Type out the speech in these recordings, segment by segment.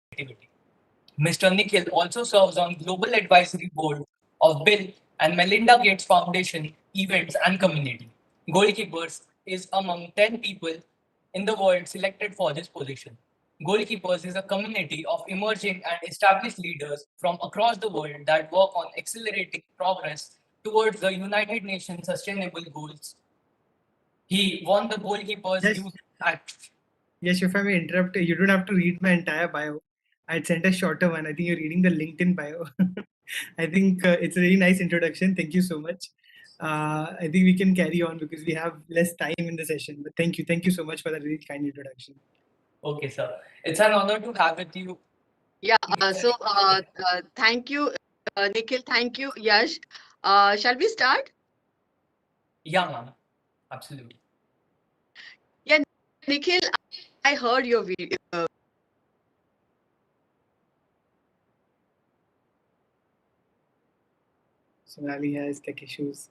creativity. Mr. Nikhil also serves on Global Advisory Board of Bill and Melinda Gates Foundation events and community. Goalkeepers is among 10 people in the world selected for this position. Goalkeepers is a community of emerging and established leaders from across the world that work on accelerating progress towards the United Nations Sustainable Goals. He won the Goalkeepers Yes. Youth Act. Yes, if I may interrupt, you don't have to read my entire bio. I'd sent a shorter one. I think you're reading the LinkedIn bio. I think it's a really nice introduction. Thank you so much. I think we can carry on because we have less time in the session. But thank you. Thank you so much for that really kind introduction. Okay, sir. It's an honor to have with you. Yeah, thank you, Nikhil. Thank you, Yash. Shall we start? Yeah, ma'am. Absolutely. Yeah, Nikhil, I heard your video. Sonali has tech issues.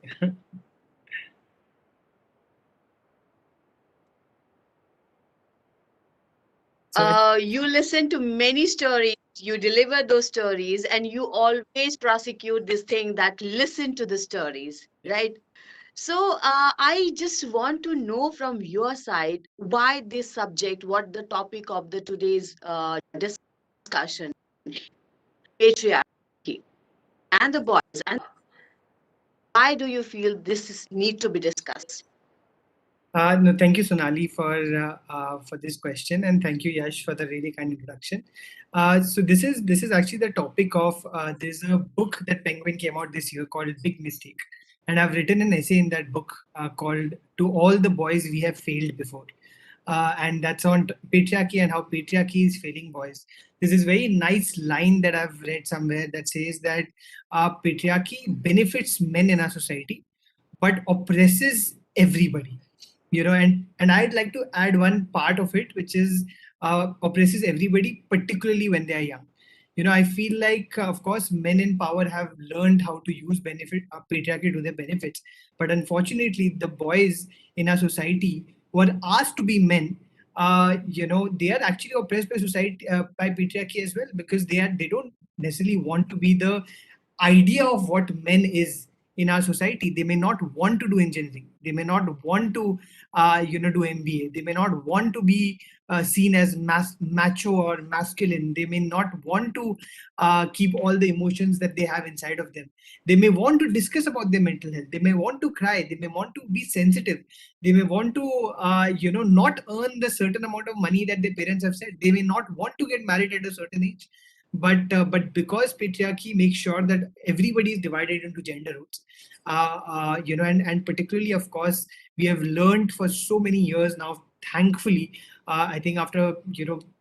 You listen to many stories, you deliver those stories, and you always prosecute this thing that listen to the stories, right? So I just want to know from your side why this subject, what the topic of the today's discussion, patriarchy, and the boys, and why do you feel this is need to be discussed? No, thank you, Sonali, for this question, and thank you, Yash, for the really kind introduction. So this is actually the topic of there's a book that Penguin came out this year called Big Mistake, and I've written an essay in that book called "To All the Boys We Have Failed Before," and that's on patriarchy and how patriarchy is failing boys. There's this very nice line that I've read somewhere that says that patriarchy benefits men in our society, but oppresses everybody, and I'd like to add one part of it, which is oppresses everybody, particularly when they are young. I feel like, of course, men in power have learned how to use benefit patriarchy to their benefits, but unfortunately the boys in our society who are asked to be men, they are actually oppressed by society, by patriarchy as well, because they don't necessarily want to be the idea of what men is in our society. They may not want to do engineering, they may not want to do MBA, they may not want to be seen as macho or masculine, they may not want to keep all the emotions that they have inside of them. They may want to discuss about their mental health, they may want to cry, they may want to be sensitive, they may want to not earn the certain amount of money that their parents have said, they may not want to get married at a certain age. But because patriarchy makes sure that everybody is divided into gender roles, and particularly, of course, we have learned for so many years now, thankfully, I think after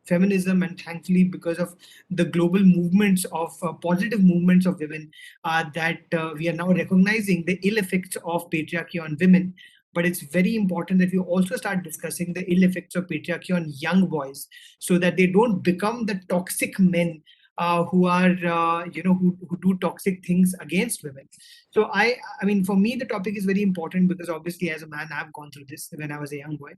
feminism, and thankfully because of the global movements of positive movements of women, that we are now recognizing the ill effects of patriarchy on women. But it's very important that we also start discussing the ill effects of patriarchy on young boys, so that they don't become the toxic men who are who do toxic things against women. So I mean, for me the topic is very important because obviously as a man I've gone through this when I was a young boy.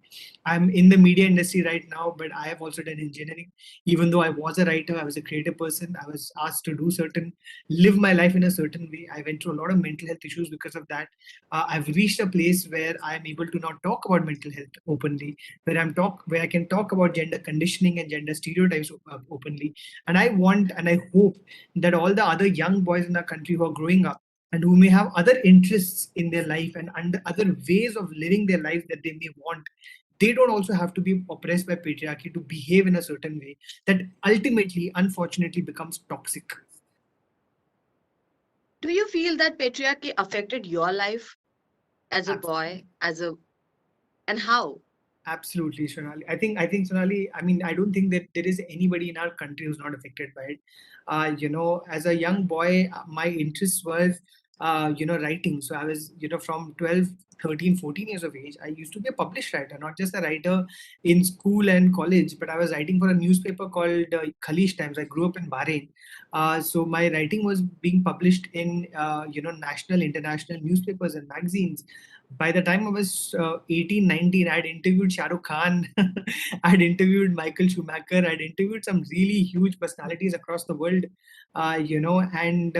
I'm in the media industry right now, but I have also done engineering. Even though I was a writer, I was a creative person, I was asked to do certain, live my life in a certain way. I went through a lot of mental health issues because of that. I've reached a place where I'm able to now talk about mental health openly, where I can talk about gender conditioning and gender stereotypes openly. And I want and I hope that all the other young boys in our country who are growing up and who may have other interests in their life and other ways of living their life that they may want, they don't also have to be oppressed by patriarchy to behave in a certain way that ultimately, unfortunately, becomes toxic. Do you feel that patriarchy affected your life as a boy, and how? Absolutely, Sonali. I think Sonali. I mean, I don't think that there is anybody in our country who's not affected by it. As a young boy, my interest was, writing. So I was, from 12 13, 14 years of age, I used to be a published writer, not just a writer in school and college, but I was writing for a newspaper called Khaleej Times. I grew up in Bahrain. So my writing was being published in, national, international newspapers and magazines. By the time I was 18, 19, I had interviewed Shah Rukh Khan, I had interviewed Michael Schumacher, I had interviewed some really huge personalities across the world, and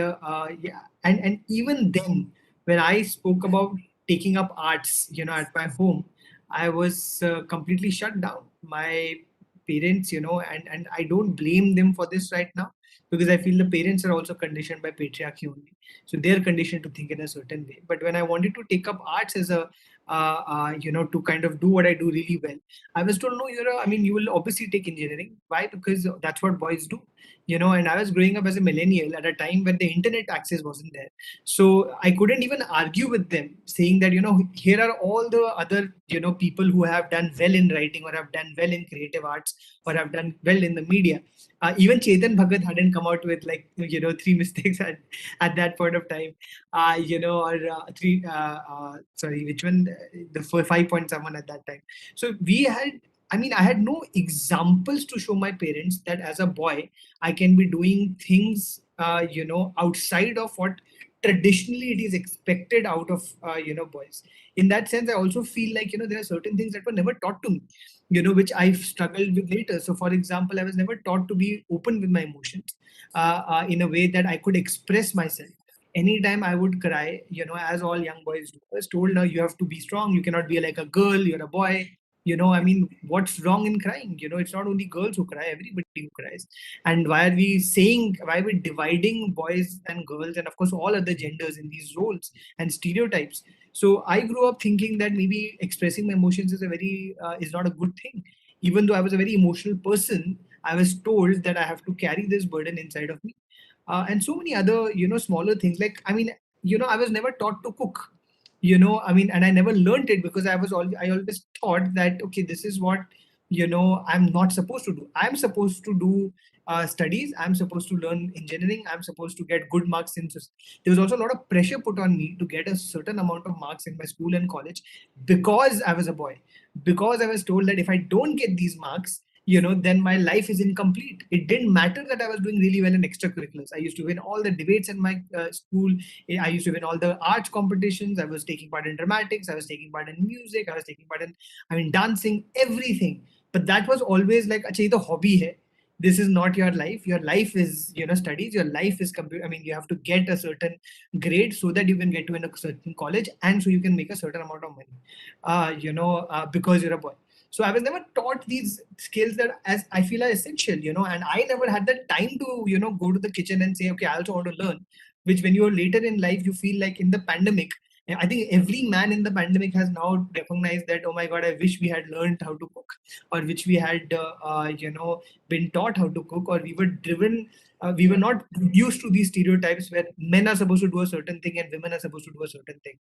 even then, when I spoke about taking up arts, at my home, I was completely shut down. My parents, and I don't blame them for this right now, because I feel the parents are also conditioned by patriarchy only. So they're conditioned to think in a certain way. But when I wanted to take up arts as a, to kind of do what I do really well, I was told, no, you will obviously take engineering. Why? Because that's what boys do, and I was growing up as a millennial at a time when the internet access wasn't there. So I couldn't even argue with them, saying that, here are all the other, people who have done well in writing or have done well in creative arts or have done well in the media. Even Chetan Bhagat hadn't come out with, like, three mistakes at that point of time, or three, sorry, which one? The 5.7 at that time. So I had no examples to show my parents that as a boy, I can be doing things, outside of what traditionally it is expected out of, boys. In that sense, I also feel like, there are certain things that were never taught to me, which I've struggled with later. So, for example, I was never taught to be open with my emotions, in a way that I could express myself. Anytime I would cry, as all young boys do, I was told, now you have to be strong. You cannot be like a girl. You're a boy. What's wrong in crying? It's not only girls who cry, everybody who cries. And why are we dividing boys and girls and, of course, all other genders in these roles and stereotypes? So I grew up thinking that maybe expressing my emotions is not a good thing. Even though I was a very emotional person, I was told that I have to carry this burden inside of me. And so many other, smaller things. Like, I was never taught to cook, and I never learned it, because I always thought that, okay, this is what, I'm not supposed to do. I'm supposed to do studies. I'm supposed to learn engineering. I'm supposed to get good marks there was also a lot of pressure put on me to get a certain amount of marks in my school and college, because I was a boy, because I was told that if I don't get these marks, then my life is incomplete. It didn't matter that I was doing really well in extracurriculars. I used to win all the debates in my school. I used to win all the arts competitions. I was taking part in dramatics. I was taking part in music. I was taking part in, dancing, everything. But that was always like, acha, ye to hobby hai. This is not your life. Your life is, studies. Your life is computer. You have to get a certain grade so that you can get to a certain college, and so you can make a certain amount of money, because you're a boy. So I was never taught these skills that as I feel are essential, and I never had the time to, go to the kitchen and say, okay, I also want to learn. Which, when you're later in life, you feel like in the pandemic, I think every man in the pandemic has now recognized that, oh my God, I wish we had learned how to cook, or which we had, been taught how to cook, or we were driven, we were not used to these stereotypes where men are supposed to do a certain thing and women are supposed to do a certain thing.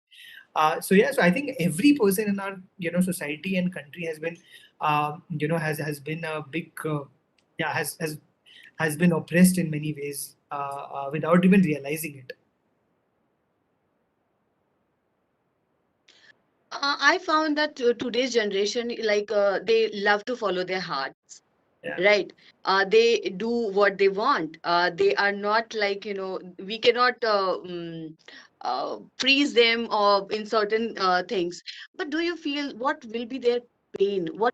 So I think every person in our, society and country has been, has been a big, yeah, has been oppressed in many ways, without even realizing it. I found that today's generation, like, they love to follow their hearts, Yeah. right? They do what they want. They are not like, we cannot freeze them or in certain things. But do you feel what will be their pain? What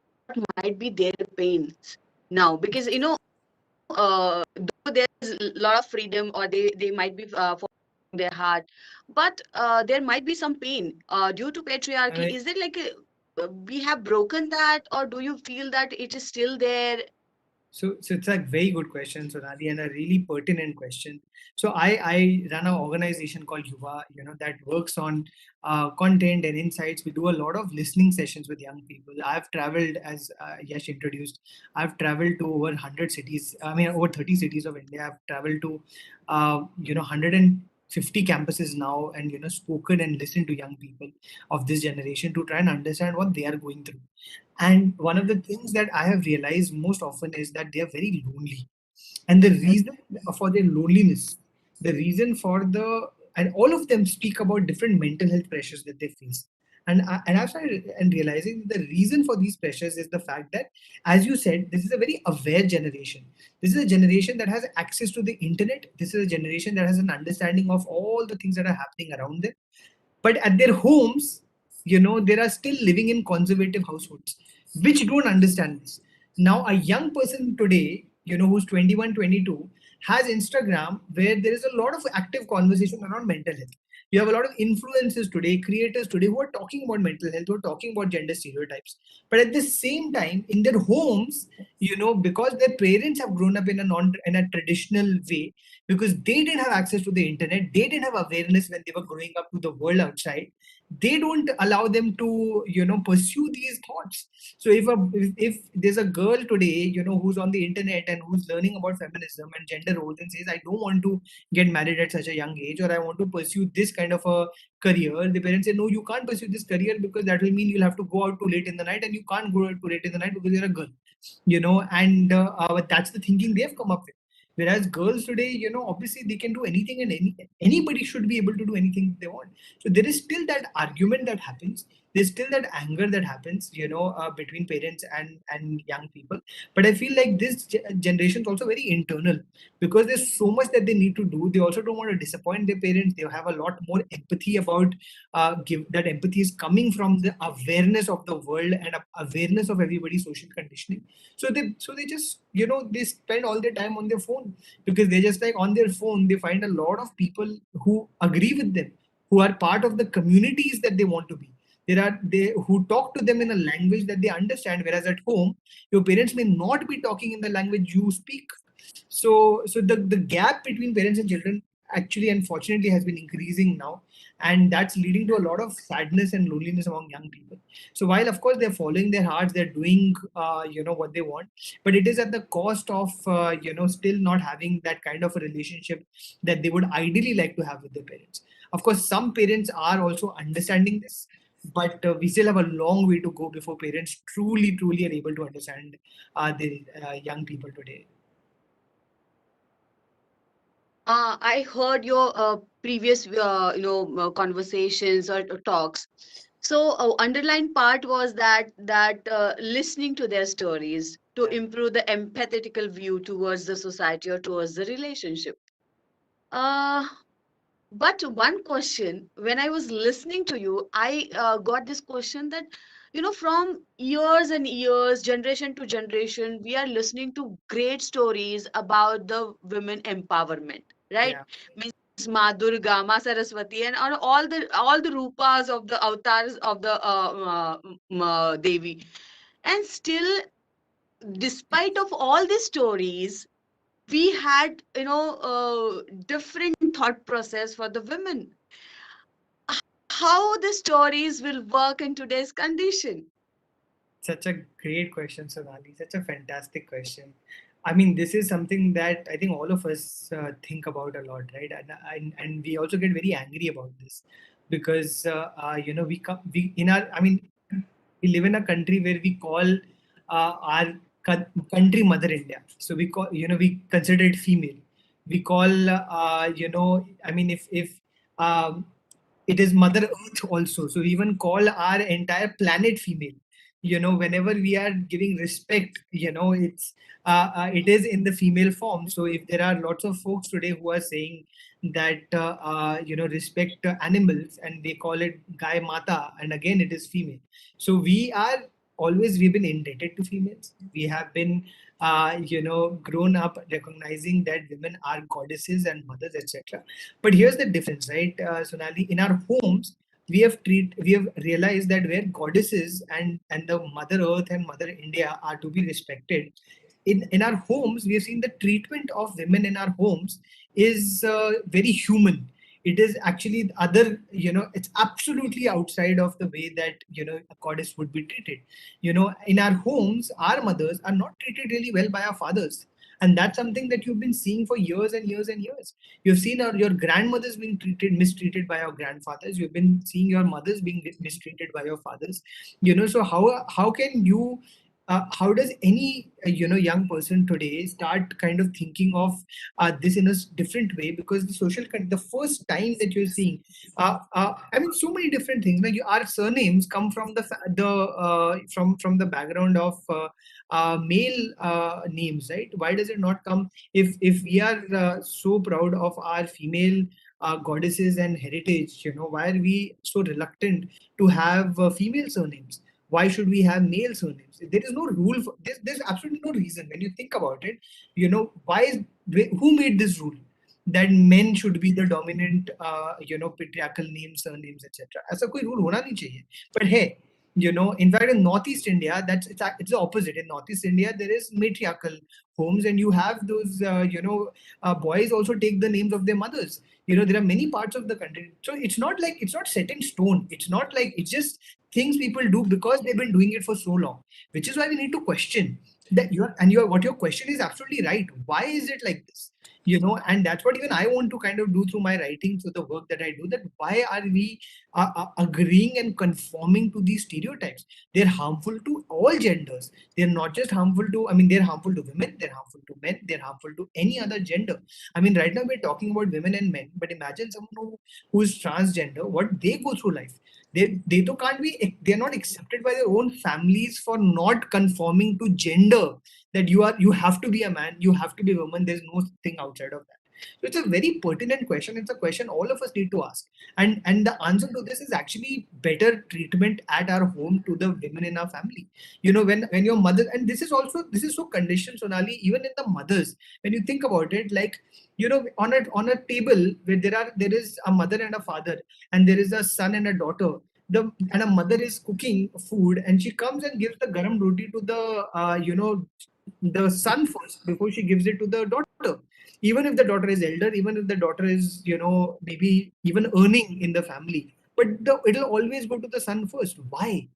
might be their pains now? Because, though there's a lot of freedom, or they might be following their heart, but there might be some pain due to I patriarchy. mean, Is it like we have broken that, or do you feel that it is still there? So it's a very good question, Sonali, and a really pertinent question. So I run an organization called Yuvaa, that works on content and insights. We do a lot of listening sessions with young people. I've traveled, as Yash introduced, I've traveled to over 100 cities. Over 30 cities of India. I've traveled to, 150 campuses now, and, spoken and listened to young people of this generation to try and understand what they are going through. And one of the things that I have realized most often is that they are very lonely. And the reason for their loneliness, the reason for the, and all of them speak about different mental health pressures that they face. And I've started and realizing the reason for these pressures is the fact that, as you said, this is a very aware generation. This is a generation that has access to the internet. This is a generation that has an understanding of all the things that are happening around them. But at their homes, they are still living in conservative households, which don't understand this. Now, a young person today, who's 21, 22, has Instagram, where there is a lot of active conversation around mental health. You have a lot of influencers today, creators today, who are talking about mental health, who are talking about gender stereotypes. But at the same time, in their homes, because their parents have grown up in a traditional way, because they didn't have access to the internet, they didn't have awareness when they were growing up to the world outside. They don't allow them to pursue these thoughts. So if there's a girl today who's on the internet and who's learning about feminism and gender roles and says, I don't want to get married at such a young age, or I want to pursue this kind of a career, the parents say, no, you can't pursue this career because that will mean you'll have to go out too late in the night, and you can't go out too late in the night because you're a girl. And that's the thinking they've come up with. Whereas girls today, obviously they can do anything, and anybody should be able to do anything they want. So there is still that argument that happens. There's still that anger that happens, between parents and young people. But I feel like this generation is also very internal, because there's so much that they need to do. They also don't want to disappoint their parents. They have a lot more empathy about give that empathy is coming from the awareness of the world and awareness of everybody's social conditioning. So they just they spend all their time on their phone, because they just, like, on their phone they find a lot of people who agree with them, who are part of the communities that they want to be. There are they who talk to them in a language that they understand, whereas at home your parents may not be talking in the language you speak. So the gap between parents and children actually, unfortunately, has been increasing now, and that's leading to a lot of sadness and loneliness among young people. So while of course they're following their hearts, they're doing what they want, but it is at the cost of still not having that kind of a relationship that they would ideally like to have with their parents. Of course, some parents are also understanding this, but we still have a long way to go before parents truly are able to understand the young people today. I heard your previous, conversations or talks. So, underlying part was that listening to their stories to Yeah. improve the empathetical view towards the society or towards the relationship. Uh, but one question, when I was listening to you, I got this question that, from years and years, generation to generation, we are listening to great stories about the women empowerment, right? Yeah. Means Ma Durga, Ma Saraswati, and all the rupas of the avatars of the Devi. And still, despite of all these stories, we had different thought process for the women. How the stories will work in today's condition? Such a great question, Sonali. Such a fantastic question. I mean, this is something that I think all of us think about a lot, right? And we also get very angry about this, because we in our I mean we live in a country where we call our country Mother India. So we consider it female. We call I mean, if um, it is Mother Earth also. So we even call our entire planet female. Whenever we are giving respect, it is in the female form. So if there are lots of folks today who are saying that respect animals, and they call it Gai Mata, and again it is female. So we've been indebted to females. We have been grown up recognizing that women are goddesses and mothers, etc. But here's the difference, right, Sonali? In our homes, we have realized that where goddesses and the Mother Earth and Mother India are to be respected, in our homes, we have seen the treatment of women in our homes is very human. It is actually other, it's absolutely outside of the way that a goddess would be treated. In our homes, our mothers are not treated really well by our fathers, and that's something that you've been seeing for years and years and years. You've seen your grandmothers being mistreated by your grandfathers. You've been seeing your mothers being mistreated by your fathers. So how can you how does any young person today start kind of thinking of this in a different way? Because the first time that you're seeing, I mean, so many different things. Like our surnames come from from the background of male names, right? Why does it not come if we are so proud of our female goddesses and heritage? Why are we so reluctant to have female surnames? Why should we have male surnames? There is no rule for this. There's absolutely no reason when you think about it. Why is who made this rule that men should be the dominant, patriarchal names, surnames, etc. ऐसा कोई rule होना नहीं चाहिए. But hey, in fact, in Northeast India, it's the opposite. In Northeast India, there is matriarchal homes, and you have those, boys also take the names of their mothers. There are many parts of the country, so it's not like it's not set in stone. It's not like it's just things people do because they've been doing it for so long, which is why we need to question that what your question is absolutely right. Why is it like this? And that's what even I want to kind of do through my writing, through the work that I do, that why are we agreeing and conforming to these stereotypes? They're harmful to all genders. They're not just harmful to, I mean, they're harmful to women, they're harmful to men, they're harmful to any other gender. I mean, right now we're talking about women and men, but imagine someone who's transgender, what they go through life. They too can't be, they're not accepted by their own families for not conforming to gender, that you have to be a man, you have to be a woman, there's no thing outside of that. So it's a very pertinent question. It's a question all of us need to ask. And the answer to this is actually better treatment at our home to the women in our family. When your mother, and this is so conditioned, Sonali, even in the mothers, when you think about it, like, on a table where there is a mother and a father, and there is a son and a daughter, and a mother is cooking food, and she comes and gives the garam roti to the son first before she gives it to the daughter. Even if the daughter is elder, even if the daughter is, maybe even earning in the family, but it'll always go to the son first. Why?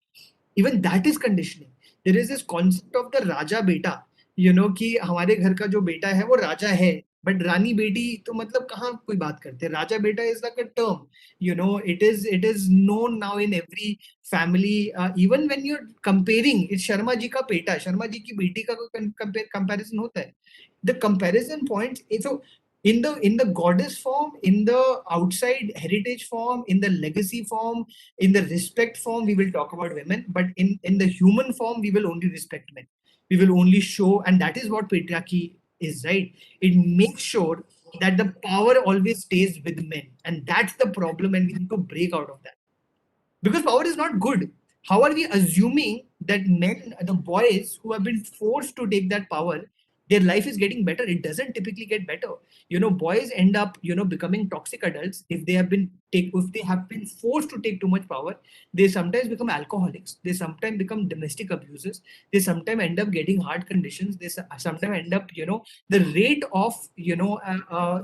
Even that is conditioning. There is this concept of the raja beta, कि हमारे घर का जो बेटा है वो राजा है, but रानी बेटी तो मतलब कहाँ कोई बात करते हैं. Raja beta is like a term, it is known now in every family. Even when you're comparing, it's Sharma ji ka beta, Sharma ji ki beti का कोई comparison होता है. The comparison points, so in the goddess form, in the outside heritage form, in the legacy form, in the respect form, we will talk about women, but in the human form, we will only respect men. We will only show, and that is what patriarchy is, right? It makes sure that the power always stays with men, and that's the problem, and we need to break out of that. Because power is not good. How are we assuming that men, the boys who have been forced to take that power, their life is getting better? It doesn't typically get better. Boys end up, becoming toxic adults if they have been forced to take too much power. They sometimes become alcoholics. They sometimes become domestic abusers. They sometimes end up getting heart conditions. They sometimes end up, the rate of,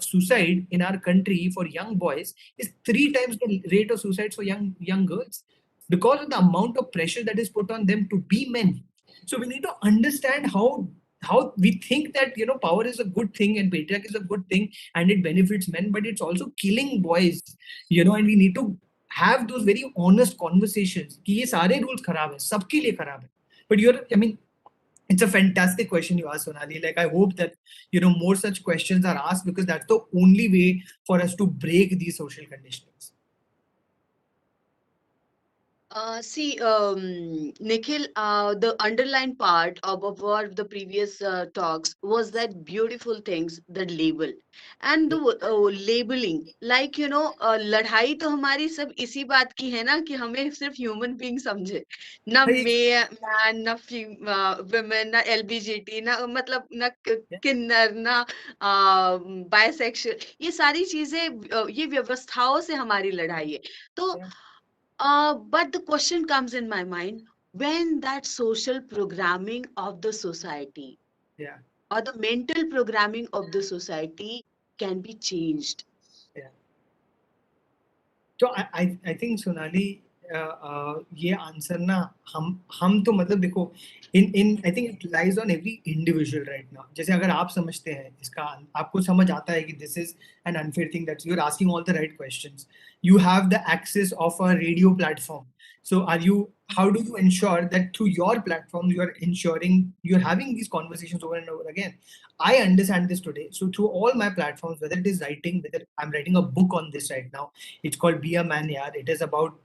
suicide in our country for young boys is 3 times the rate of suicides for young girls, because of the amount of pressure that is put on them to be men. So we need to understand how we think that power is a good thing and patriarchy is a good thing and it benefits men, but it's also killing boys. And we need to have those very honest conversations कि ये सारे rules खराब है, सबके लिए खराब है. But I mean, it's a fantastic question you asked, Sonali. Like, I hope that more such questions are asked, because that's the only way for us to break these social conditionings. Nikhil, the underlying part of what the previous talks was that beautiful things, the label and the labeling. Like, लड़ाई तो हमारी सब इसी बात की है ना कि हमें सिर्फ ह्यूमन बीइंग समझे, ना मैन, ना women, ना LBGT, ना मतलब ना किन्नर, ना बायसेक्सुअल. ये सारी चीजें, ये व्यवस्थाओं से हमारी लड़ाई है. तो but the question comes in my mind, when that social programming of the society, Yeah. or the mental programming of the society can be changed. Yeah. So I think, Sonali, ये आंसर ना हम तो मतलब देखो, इन I think it lies on every individual right now. जैसे अगर आप समझते हैं इसका, आपको समझ आता है कि this is an unfair thing, that's you are asking all the right questions. You have the access of a radio platform. So how do you ensure that through your platforms you are ensuring you're having these conversations over and over again? I understand this today. So through all my platforms, whether it is writing, whether I'm writing a book on this right now, it's called Be a Man Yaar. It is about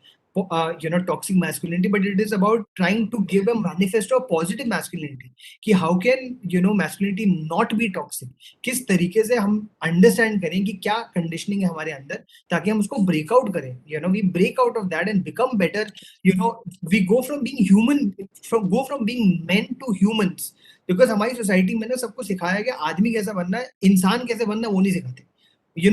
toxic masculinity, but it is about trying to give a manifesto of positive masculinity. कि how can masculinity not be toxic? किस तरीके से हम understand करें कि क्या conditioning है हमारे अंदर, ताकि हम उसको break out करें. We break out of that and become better. We go from being human, from being men to humans. Because हमारी सोसाइटी में ना सबको सिखाया गया आदमी कैसे बनना है, इंसान कैसे बनना है वो नहीं सिखाते.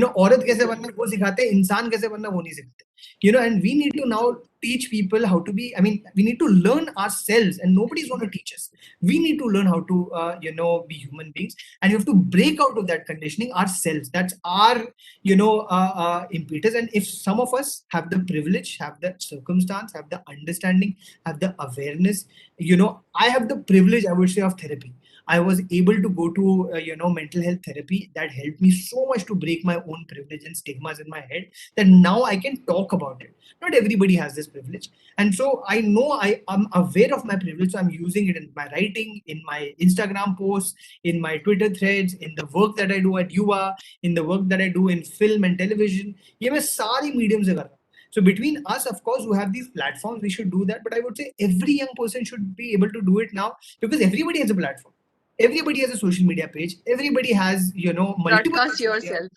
औरत कैसे बनना है वो सिखाते हैं, इंसान कैसे बनना है वो नहीं सिखाते. And we need to now teach people how to be. I mean, we need to learn ourselves, and nobody's going to teach us. We need to learn how to be human beings, and you have to break out of that conditioning ourselves. That's our impetus. And if some of us have the privilege, have the circumstance, have the understanding, have the awareness, I have the privilege, I would say, of therapy. I was able to go to mental health therapy. That helped me so much to break my own privilege and stigmas in my head, that now I can talk about it. Not everybody has this privilege, and so I know I am aware of my privilege. So I'm using it in my writing, in my Instagram posts, in my Twitter threads, in the work that I do at Yuva, in the work that I do in film and television. ये मैं सारी medium से कर रहा हूँ. So between us, of course, who have these platforms, we should do that. But I would say every young person should be able to do it now, because everybody has a platform. Everybody has a social media page. Everybody has multiple Broadcast social media. yourself.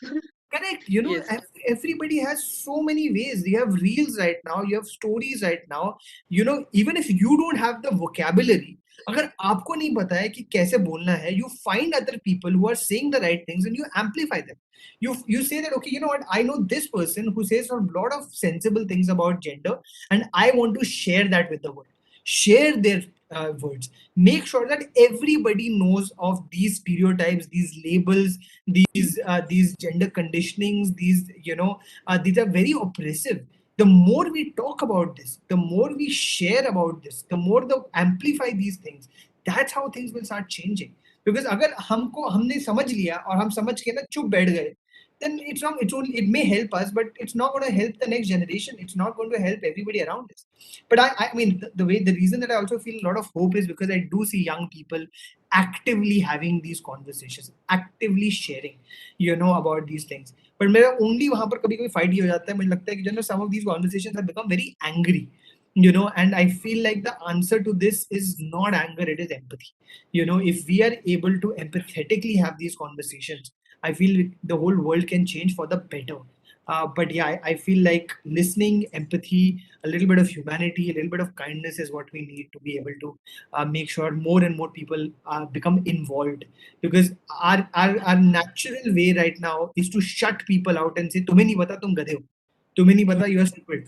Correct. Yes. Everybody has so many ways. You have reels right now. You have stories right now. Even if you don't have the vocabulary, अगर आपको नहीं पता है कि कैसे बोलना है, you find other people who are saying the right things and you amplify them. You say that, okay, you know what? I know this person who says a lot of sensible things about gender, and I want to share that with the world. Share their words. Make sure that everybody knows of these stereotypes, these labels, these gender conditionings. These are very oppressive. The more we talk about this, the more we share about this, the more the amplify these things, that's how things will start changing. Because अगर हमने समझ लिया और हम समझ के ना चुप बैठ गए, then it's wrong. It may help us, but it's not going to help the next generation. It's not going to help everybody around us. But I mean, the reason that I also feel a lot of hope is because I do see young people actively having these conversations, actively sharing, about these things. But मेरा only वहाँ पर कभी कभी fight ये हो जाता है. मुझे लगता है कि some of these conversations have become very angry. And I feel like the answer to this is not anger, it is empathy. If we are able to empathetically have these conversations, I feel the whole world can change for the better. But yeah, I feel like listening, empathy, a little bit of humanity, a little bit of kindness is what we need to be able to make sure more and more people become involved. Because our natural way right now is to shut people out and say, तुम्हें नहीं पता, तुम गधे हो. तुम्हें नहीं पता, you are stupid.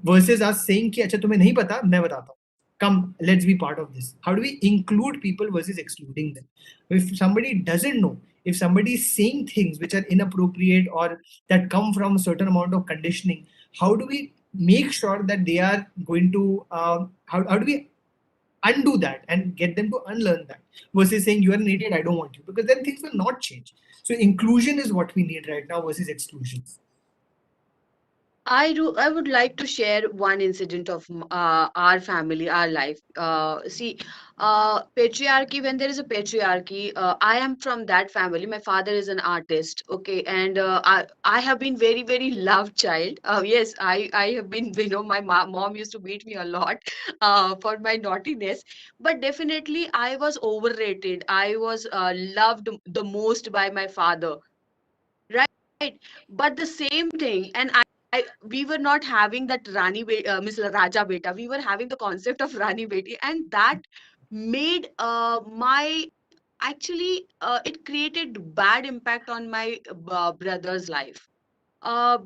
Versus us saying कि अच्छा तुम्हें नहीं पता, मैं बताता हूँ. Come, let's be part of this. How do we include people versus excluding them? If somebody doesn't know, if somebody is saying things which are inappropriate or that come from a certain amount of conditioning, how do we make sure that they are going to how do we undo that and get them to unlearn that, versus saying you are an idiot, I don't want you, because then things will not change. So inclusion is what we need right now versus exclusion. I do. I would like to share one incident of our family, our life. See, patriarchy. When there is a patriarchy, I am from that family. My father is an artist. Okay, and I have been very very loved child. Yes, I have been. My mom used to beat me a lot for my naughtiness. But definitely, I was overrated. I was loved the most by my father. Right, but the same thing, and we were not having that Miss Raja Beta. We were having the concept of Rani Beti, and that made my actually it created bad impact on my brother's life,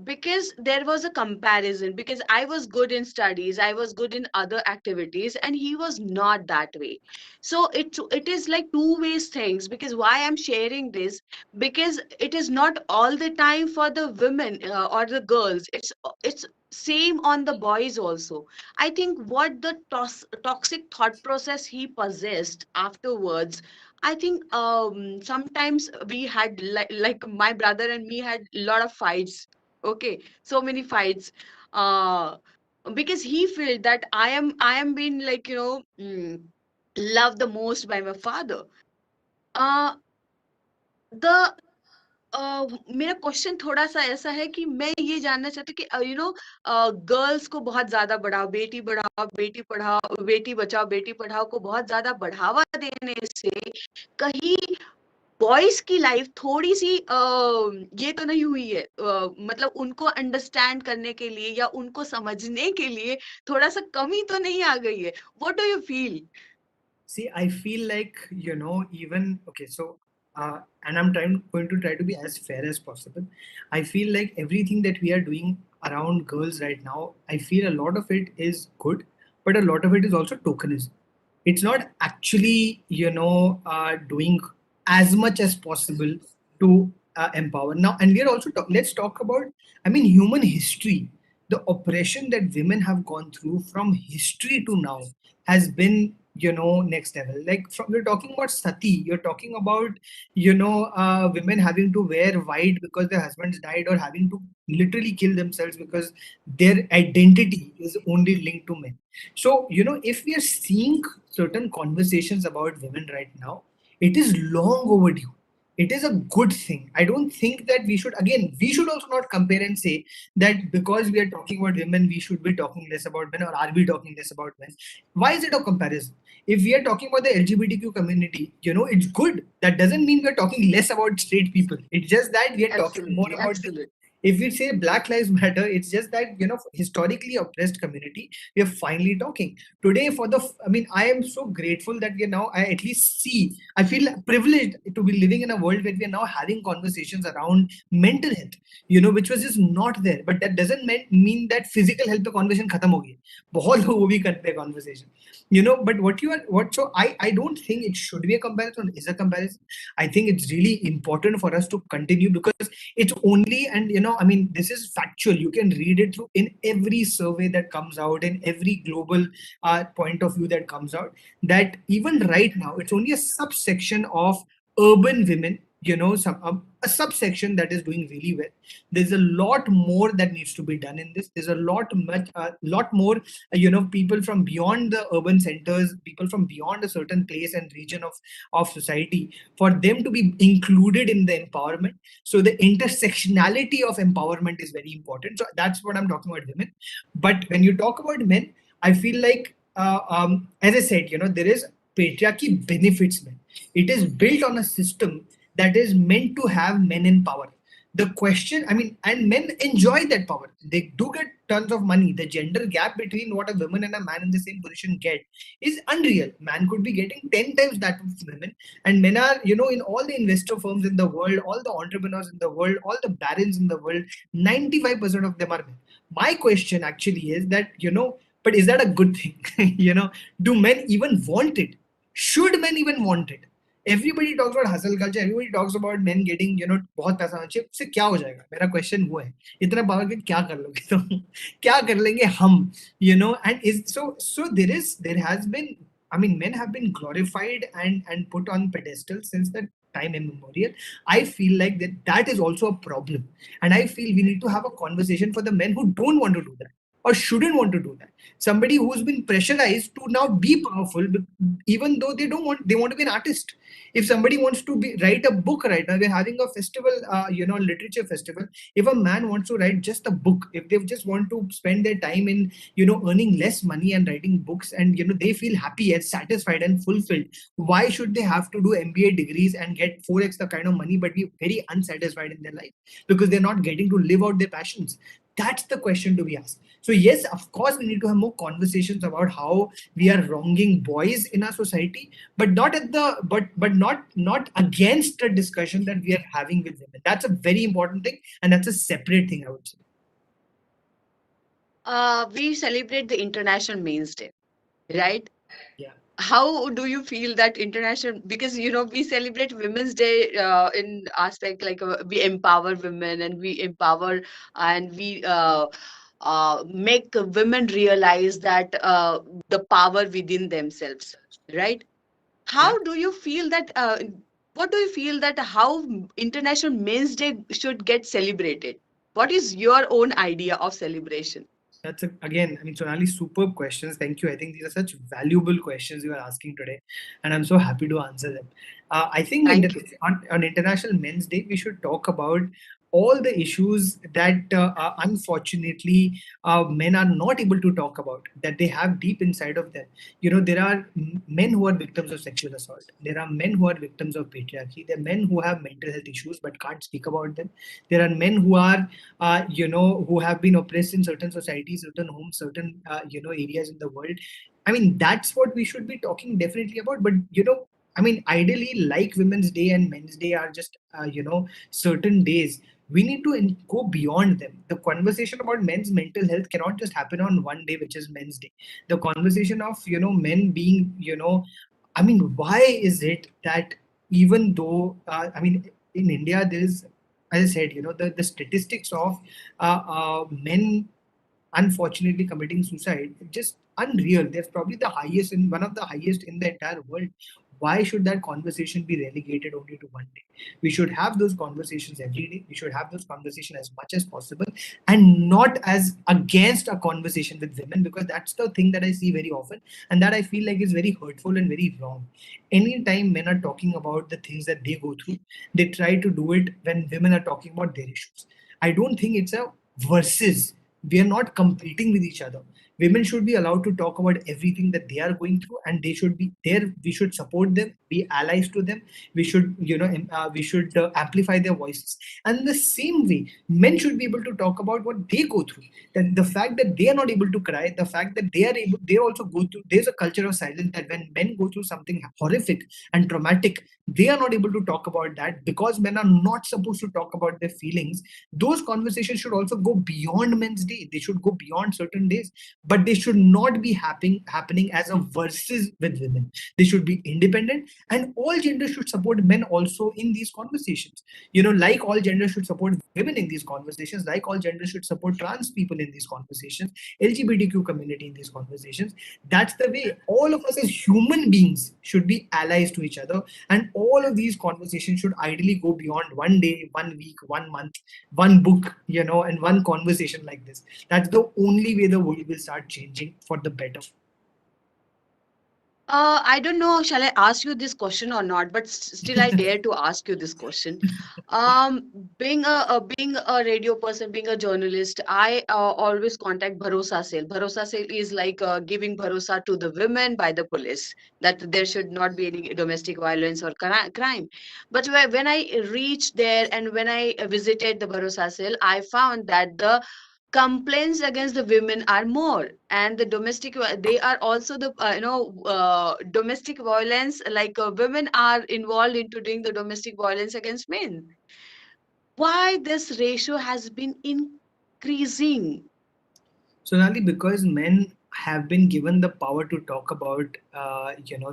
because there was a comparison, because I was good in studies, I was good in other activities, and he was not that way. So it is like two ways things. Because why I'm sharing this, because it is not all the time for the women or the girls. It's same on the boys also. I think what the toxic thought process he possessed afterwards, I think sometimes we had like my brother and me had a lot of fights. Okay, so many fights. Uh, because he felt that I am being like, loved the most by my father. uh the मेरा question थोड़ा सा ऐसा है कि मैं ये जानना चाहती हूँ कि गर्ल्स को बहुत ज्यादा बढ़ाओ, बेटी बढ़ाओ, बेटी पढ़ाओ, बेटी बचाओ, बेटी पढ़ाओ को बहुत ज्यादा बढ़ावा देने से कहीं बॉयज की लाइफ थोड़ी सी ये तो नहीं हुई है, मतलब उनको अंडरस्टैंड करने के लिए या उनको समझने के लिए थोड़ा सा कमी तो नहीं आ गई है? What do you feel? See, I feel like, even okay, so and I'm going to try to be as fair as possible. I feel like everything that we are doing around girls right now, I feel a lot of it is good, but a lot of it is also tokenism. It's not actually, doing as much as possible to empower. Now, and we are also let's talk about, I mean, human history. The oppression that women have gone through from history to now has been, next level. Like, from, you're talking about sati, you're talking about, women having to wear white because their husbands died, or having to literally kill themselves because their identity is only linked to men. So, if we are seeing certain conversations about women right now, it is long overdue. It is a good thing. I don't think that we should also not compare and say that because we are talking about women, we should be talking less about men, or are we talking less about men? Why is it a comparison? If we are talking about the LGBTQ community, it's good. That doesn't mean we're talking less about straight people. It's just that we are talking more Absolutely, about the, absolutely. if we say Black Lives Matter, it's just that, historically oppressed community, we are finally talking today. I mean, I am so grateful that we are now, I at least see, I feel privileged to be living in a world where we are now having conversations around mental health, which was just not there. But that doesn't mean that physical health पे conversation खत्म हो गई है. बहुत लोग वो भी करते हैं conversation, but so I don't think it should be a comparison, is a comparison. I think it's really important for us to continue, because it's only, and I mean, this is factual, you can read it through in every survey that comes out, in every global point of view that comes out, that even right now it's only a subsection of urban women, a subsection that is doing really well. There's a lot more that needs to be done in this. There's a lot more, people from beyond the urban centers, people from beyond a certain place and region of society, for them to be included in the empowerment. So the intersectionality of empowerment is very important. So that's what I'm talking about women. But when you talk about men, I feel like, as I said, there is patriarchy benefits men. It is built on a system that is meant to have men in power. The question, I mean, and men enjoy that power. They do get tons of money. The gender gap between what a woman and a man in the same position get is unreal. Man could be getting 10 times that of women, and men are, in all the investor firms in the world, all the entrepreneurs in the world, all the barons in the world, 95% of them are men. My question actually is that, but is that a good thing? Do men even want it? Should men even want it? Everybody talks about hustle culture, everybody talks about men getting, बहुत पैसा होना चाहिए. उससे क्या हो जाएगा? मेरा question वो है. इतना पावर के क्या कर लोगे तुम? क्या कर लेंगे हम? And is so there has been, I mean, men have been glorified and put on pedestal since the time immemorial. I feel like that is also a problem, and I feel we need to have a conversation for the men who don't want to do that, or shouldn't want to do that. Somebody who's been pressurized to now be powerful, even though they want to be an artist. If somebody wants to write a book right now, we're having a festival, literature festival. If a man wants to write just a book, if they just want to spend their time in, earning less money and writing books, and they feel happy and satisfied and fulfilled, why should they have to do MBA degrees and get 4x the kind of money but be very unsatisfied in their life because they're not getting to live out their passions? That's the question to be asked. So yes, of course, we need to have more conversations about how we are wronging boys in our society, but not at the but not against the discussion that we are having with women. That's a very important thing, and that's a separate thing, I would say. We celebrate the International Men's Day, right? Yeah. How do you feel that international, because we celebrate Women's Day in aspect like we empower women and we empower and we make women realize that the power within themselves, right? Yeah. How do you feel that what do you feel that how International Men's Day should get celebrated? What is your own idea of celebration? Again, I mean, Sonali, superb questions. Thank you. I think these are such valuable questions you are asking today, and I'm so happy to answer them. I think Thank you. on International Men's Day, we should talk about all the issues that unfortunately men are not able to talk about, that they have deep inside of them. There are men who are victims of sexual assault. There are men who are victims of patriarchy. There are men who have mental health issues but can't speak about them. There are men who are who have been oppressed in certain societies, certain homes, certain areas in the world. I mean, that's what we should be talking definitely about. But I mean, ideally, like Women's Day and Men's Day are just certain days. We need to go beyond them. The conversation about men's mental health cannot just happen on one day, which is Men's Day. The conversation of men being I mean, why is it that even though I mean, in India there is, as I said, the statistics of men unfortunately committing suicide is just unreal. There's probably the highest, in one of the highest in the entire world. Why should that conversation be relegated only to one day? We should have those conversations every day. We should have those conversations as much as possible, and not as against a conversation with women, because that's the thing that I see very often, and that I feel like is very hurtful and very wrong. Anytime men are talking about the things that they go through, they try to do it when women are talking about their issues. I don't think it's a versus. We are not competing with each other. Women should be allowed to talk about everything that they are going through, and they should be there. We should support them, be allies to them. We should we should amplify their voices. And in the same way, men should be able to talk about what they go through. That the fact that they are not able to cry, the fact that they also go through, there's a culture of silence, that when men go through something horrific and traumatic, they are not able to talk about that, because men are not supposed to talk about their feelings. Those conversations should also go beyond Men's Day. They should go beyond certain days, but they should not be happening as a versus with women. They should be independent, and all genders should support men also in these conversations. Like all genders should support women in these conversations, like all genders should support trans people in these conversations, LGBTQ community in these conversations. That's the way. All of us as human beings should be allies to each other, and all of these conversations should ideally go beyond one day, 1 week, 1 month, one book, and one conversation like this. That's the only way the world will start changing for the better. I don't know, shall I ask you this question or not? But still, I dare to ask you this question. Being a radio person, being a journalist, I always contact Bharosa Sale. Bharosa Sale is like giving bharosa to the women by the police, that there should not be any domestic violence or crime. But when I reached there and when I visited the Bharosa Sale, I found that the complaints against the women are more, and the they are also the domestic violence, like women are involved into doing the domestic violence against men. Why this ratio has been increasing? Sonali, because men have been given the power to talk about,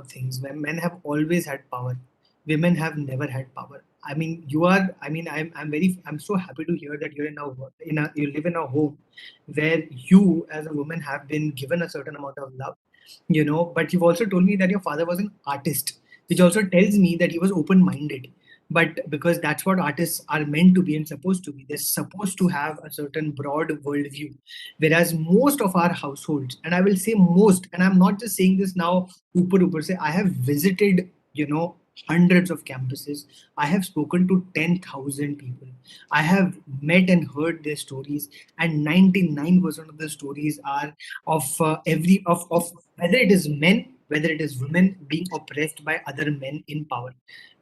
things. When men have always had power, women have never had power. I mean, you are. I mean, I'm so happy to hear that you're you live in a home where you, as a woman, have been given a certain amount of love. But you've also told me that your father was an artist, which also tells me that he was open-minded. But because that's what artists are meant to be and supposed to be, they're supposed to have a certain broad worldview. Whereas most of our households, and I will say most, and I'm not just saying this now, upar say, I have visited, hundreds of campuses. I have spoken to 10,000 people. I have met and heard their stories, and 99% of the stories are of of whether it is men, whether it is women being oppressed by other men in power,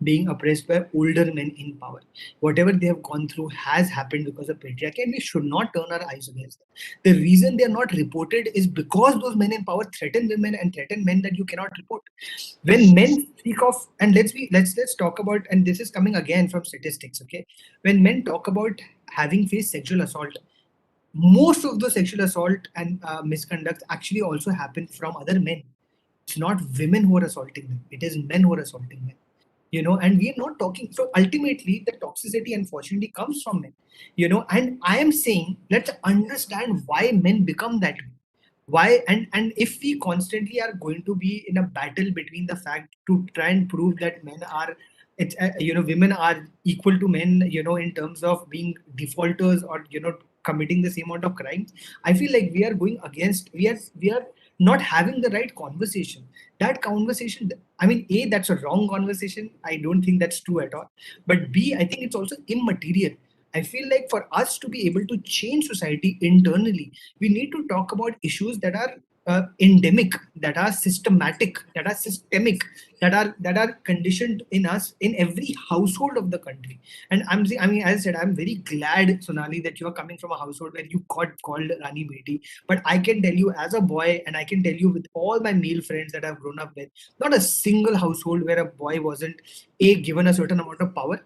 being oppressed by older men in power. Whatever they have gone through has happened because of patriarchy, and we should not turn our eyes against them. The reason they are not reported is because those men in power threaten women and threaten men that you cannot report. When men speak of, and let's talk about, and this is coming again from statistics, okay? When men talk about having faced sexual assault, most of the sexual assault and misconduct actually also happen from other men. It's not women who are assaulting them, it is men who are assaulting them. And we are not talking. So ultimately, the toxicity unfortunately comes from men. And I am saying, let's understand why men become that way. Why, and if we constantly are going to be in a battle between the fact to try and prove that men are, women are equal to men, in terms of being defaulters, or committing the same amount of crimes, I feel like we are going against, we are not having the right conversation. That conversation, I mean, A, that's a wrong conversation. I don't think that's true at all. But B, I think it's also immaterial. I feel like for us to be able to change society internally, we need to talk about issues that are endemic, that are systematic, that are systemic, that are conditioned in us in every household of the country. And I mean, as I said, I'm very glad, Sonali, that you are coming from a household where you got called Rani Beti. But I can tell you as a boy, and I can tell you with all my male friends that I've grown up with, not a single household where a boy wasn't A, given a certain amount of power,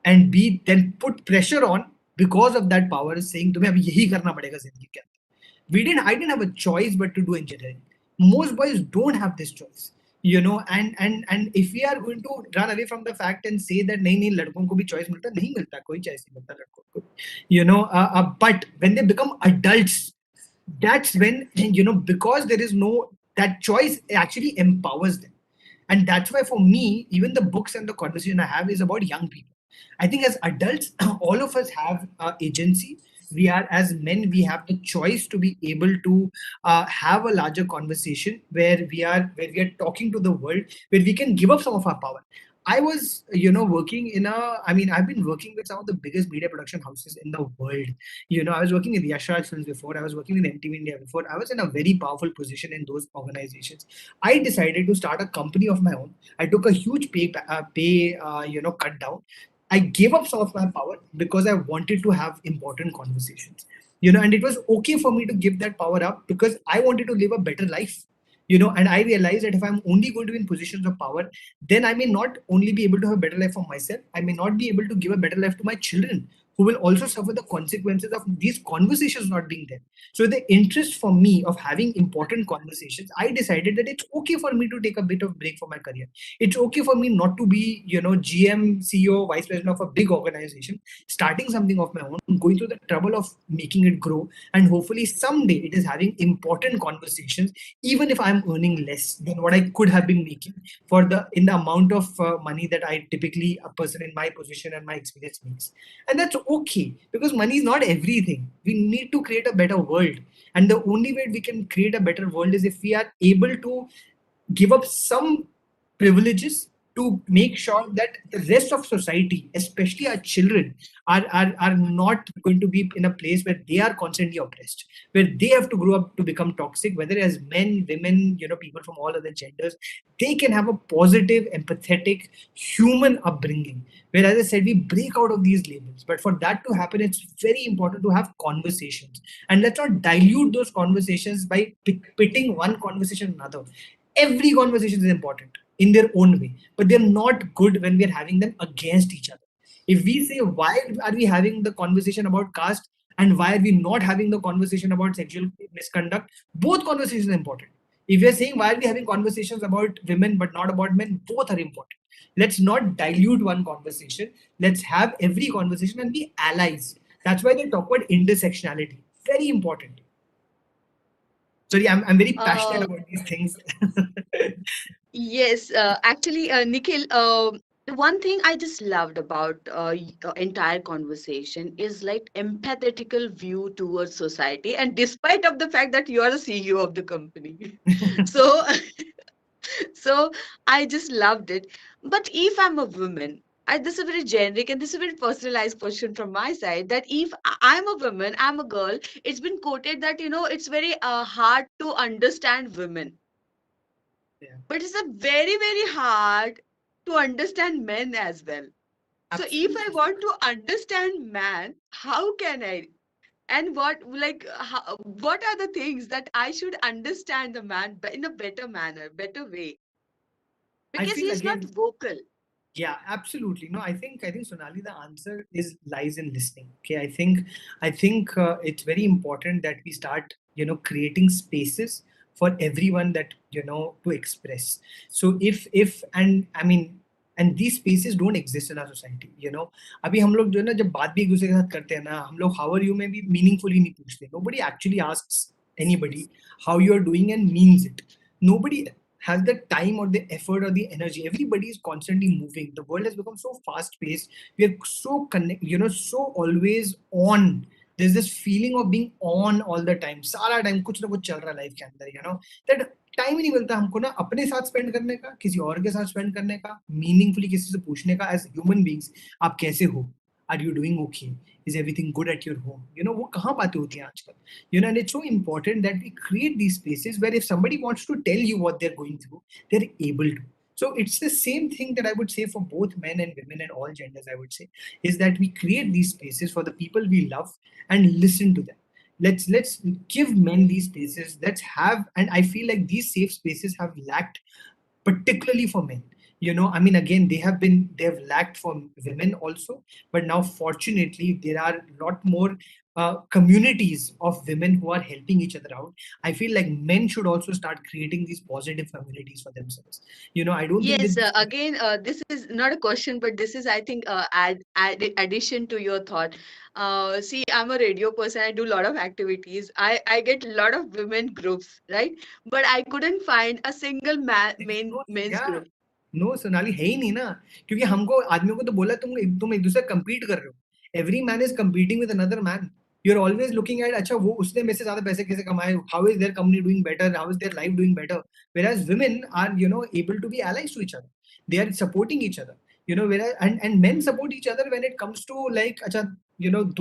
and B, then put pressure on because of that power, saying तुम्हें अब यही करना पड़ेगा जिंदगी के अंदर. I didn't have a choice but to do engineering. Most boys don't have this choice, you know. And if we are going to run away from the fact and say that नहीं नहीं लड़कों को भी choice मिलता, नहीं मिलता, कोई choice नहीं मिलता लड़कों को, you know. But when they become adults, that's when, you know, because there is no, that choice actually empowers them. And that's why for me, even the books and the conversation I have is about young people. I think as adults, all of us have agency. We are, as men, we have the choice to be able to have a larger conversation where we are talking to the world, where we can give up some of our power. I was, you know, working in a, I mean, I've been working with some of the biggest media production houses in the world. You know, I was working with Yash Raj Films before. I was working with MTV India before. I was in a very powerful position in those organizations. I decided to start a company of my own. I took a huge you know, cut down. I gave up some of my power because I wanted to have important conversations. You know, and it was okay for me to give that power up because I wanted to live a better life. You know, and I realized that if I'm only going to be in positions of power, then I may not only be able to have a better life for myself, I may not be able to give a better life to my children, who will also suffer the consequences of these conversations not being there. So the interest for me of having important conversations, I decided that it's okay for me to take a bit of break for my career. It's okay for me not to be, you know, GM, CEO, vice president of a big organization, starting something of my own, going through the trouble of making it grow, and hopefully someday it is having important conversations, even if I'm earning less than what I could have been making for the in the amount of money that I typically, a person in my position and my experience, makes. And that's okay, because money is not everything. We need to create a better world, and the only way we can create a better world is if we are able to give up some privileges to make sure that the rest of society, especially our children, are not going to be in a place where they are constantly oppressed, where they have to grow up to become toxic, whether as men, women, you know, people from all other genders. They can have a positive, empathetic, human upbringing, where, as I said, we break out of these labels. But for that to happen, it's very important to have conversations. And let's not dilute those conversations by pitting one conversation another. Every conversation is important in their own way, but they're not good when we're having them against each other. If we say, why are we having the conversation about caste and why are we not having the conversation about sexual misconduct, both conversations are important. If we're saying, why are we having conversations about women but not about men, both are important. Let's not dilute one conversation. Let's have every conversation and be allies. That's why they talk about intersectionality. Very important. Sorry, I'm very passionate Uh, about these things. yes, actually, Nikhil, the one thing I just loved about entire conversation is like empathetical view towards society, and despite of the fact that you are the CEO of the company, so so I just loved it. But if I'm a woman, this is a very generic and this is a very personalized question from my side. That if I'm a woman, I'm a girl, it's been quoted that it's very hard to understand women, Yeah, but it's a very very hard to understand men as well. So if I absolutely. want to understand man, how can I? And what are the things that I should understand the man in a better manner, better way? I Because feel he's not again, vocal. yeah, absolutely. No, I think Sonali, the answer is lies in listening. Okay, I think it's very important that we start, you know, creating spaces for everyone that, you know, to express. So if and I mean, and these spaces don't exist in our society. You know, अभी हम लोग जो है ना, जब बात भी एक दूसरे के साथ करते हैं ना, हम लोग how are you में भी meaningfully नहीं पूछते. Nobody actually asks anybody how you are doing and means it. Nobody has the time or the effort or the energy. Everybody is constantly moving. The world has become so fast paced. We are so connect, you know, so always on. there's this feeling of being on all the time, सारा time कुछ ना कुछ चल रहा है life के अंदर, that time ही नहीं मिलता हमको ना अपने साथ स्पेंड करने का, किसी और के साथ स्पेंड करने का, मीनिंगफुली किसी से पूछने का एज ह्यूमन बींग्स, आप कैसे हो, are you doing okay, is everything good at your home, वो कहाँ बातें होती हैं आजकल, and it's so important that we create these spaces where if somebody wants to tell you what they're going through, they're able to. So it's the same thing that I would say for both men and women and all genders, I would say, is that we create these spaces for the people we love and listen to them. Let's give men these spaces. Let's have, and I feel like these safe spaces have lacked, particularly for men. I mean, again, they've lacked for women also, but now fortunately there are a lot more communities of women who are helping each other out. I feel like men should also start creating these positive communities for themselves. I don't think Yes, that. again, this is not a question, but this is, I think, addition to your thought. See, I'm a radio person. I do a lot of activities. I get a lot of women groups, right? But I couldn't find a single men's क्या, group. No Sonali है ही नहीं ना, क्योंकि हमको आदमियों को तो बोला तुम एक दूसरे कम्पीट कर रहे हो, every man is competing with another man, you are always looking at, अच्छा वो उसने मेरे से ज्यादा पैसे कैसे कमाए, how is their company doing better, how is their life doing better, whereas women are able to be allies to each other, they are supporting each other, whereas and men support each other when it comes to like, अच्छा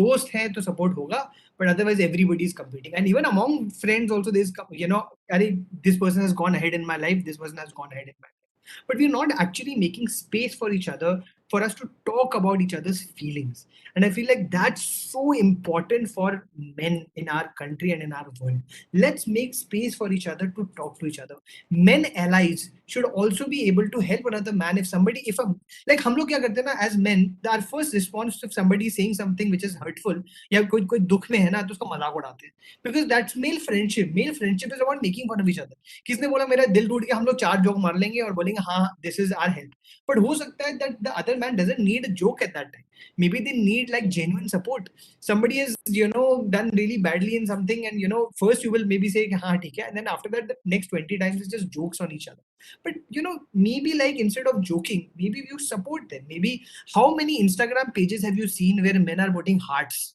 दोस्त हैं तो support होगा, but otherwise everybody is competing, and even among friends also there's अरे this person has gone ahead in my life, this person has gone ahead in my life, but we're not actually making space for each other, for us to talk about each other's feelings. And I feel like that's so important for men in our country and in our world. Let's make space for each other to talk to each other. Men allies should also be able to help another man. If somebody, if a, like हम लोग क्या करते हैं ना as men, our first response if somebody is saying something which is hurtful या कोई कोई दुख में है ना, तो उसका मजाक उड़ाते हैं, because that's male friendship is about making fun of each other. किसने बोला मेरा दिल टूट गया, हम लोग चार जोक मार लेंगे और बोलेंगे हाँ this is our help, but हो सकता है that the other man doesn't need a joke at that time, maybe they need like genuine support. Somebody is done really badly in something, and first you will maybe say हाँ ठीक है, and then after that the next 20 times is just jokes on each other. But maybe like instead of joking, maybe you support them. Maybe how many Instagram pages have you seen where men are putting hearts